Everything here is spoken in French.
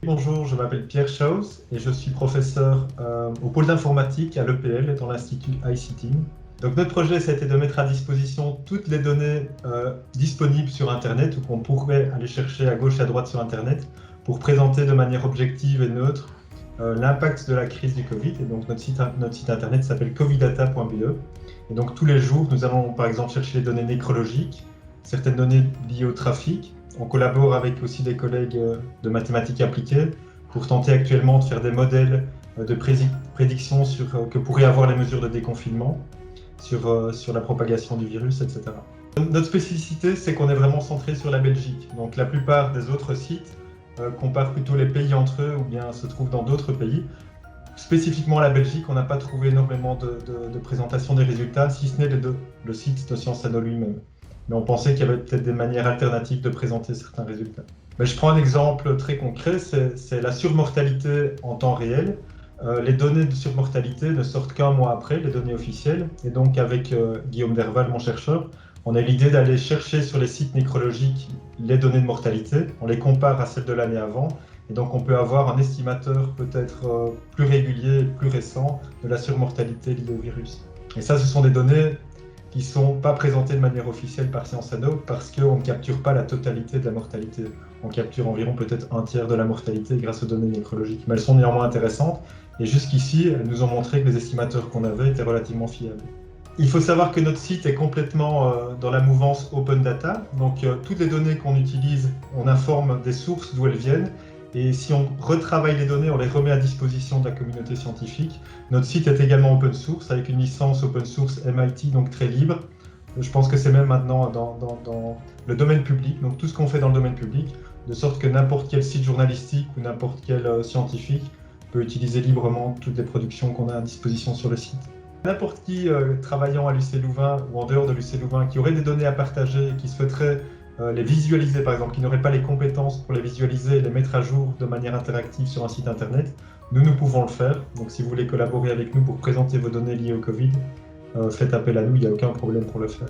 Bonjour, je m'appelle Pierre Schaus et je suis professeur au pôle d'informatique à l'EPL dans l'Institut ICT. Donc notre projet, ça a été de mettre à disposition toutes les données disponibles sur Internet ou qu'on pourrait aller chercher à gauche et à droite sur Internet pour présenter de manière objective et neutre l'impact de la crise du Covid. Et donc notre site Internet s'appelle covidata.be. Et donc tous les jours, nous allons par exemple chercher les données nécrologiques, certaines données liées au trafic. On collabore avec aussi des collègues de mathématiques appliquées pour tenter actuellement de faire des modèles de prédiction sur que pourraient avoir les mesures de déconfinement, sur la propagation du virus, etc. Notre spécificité, c'est qu'on est vraiment centré sur la Belgique. Donc la plupart des autres sites comparent plutôt les pays entre eux ou bien se trouvent dans d'autres pays. Spécifiquement la Belgique, on n'a pas trouvé énormément de présentation des résultats, si ce n'est le site de Sciences Anno lui-même. Mais on pensait qu'il y avait peut-être des manières alternatives de présenter certains résultats. Mais je prends un exemple très concret, c'est la surmortalité en temps réel. Les données de surmortalité ne sortent qu'un mois après, les données officielles. Et donc avec Guillaume Derval, mon chercheur, on a l'idée d'aller chercher sur les sites nécrologiques les données de mortalité. On les compare à celles de l'année avant. Et donc on peut avoir un estimateur peut-être plus régulier, plus récent de la surmortalité liée au virus. Et ça, ce sont des données qui ne sont pas présentées de manière officielle par Sciences Anno parce qu'on ne capture pas la totalité de la mortalité. On capture environ peut-être un tiers de la mortalité grâce aux données nécrologiques. Mais elles sont néanmoins intéressantes et jusqu'ici, elles nous ont montré que les estimateurs qu'on avait étaient relativement fiables. Il faut savoir que notre site est complètement dans la mouvance Open Data. Donc toutes les données qu'on utilise, on informe des sources d'où elles viennent. Et si on retravaille les données, on les remet à disposition de la communauté scientifique. Notre site est également open source, avec une licence open source MIT, donc très libre. Je pense que c'est même maintenant dans le domaine public, donc tout ce qu'on fait dans le domaine public, de sorte que n'importe quel site journalistique ou n'importe quel scientifique peut utiliser librement toutes les productions qu'on a à disposition sur le site. N'importe qui travaillant à l'UC Louvain ou en dehors de l'UC Louvain qui aurait des données à partager et qui souhaiterait les visualiser par exemple, qui n'auraient pas les compétences pour les visualiser et les mettre à jour de manière interactive sur un site internet, nous pouvons le faire. Donc si vous voulez collaborer avec nous pour présenter vos données liées au Covid, faites appel à nous, il n'y a aucun problème pour le faire.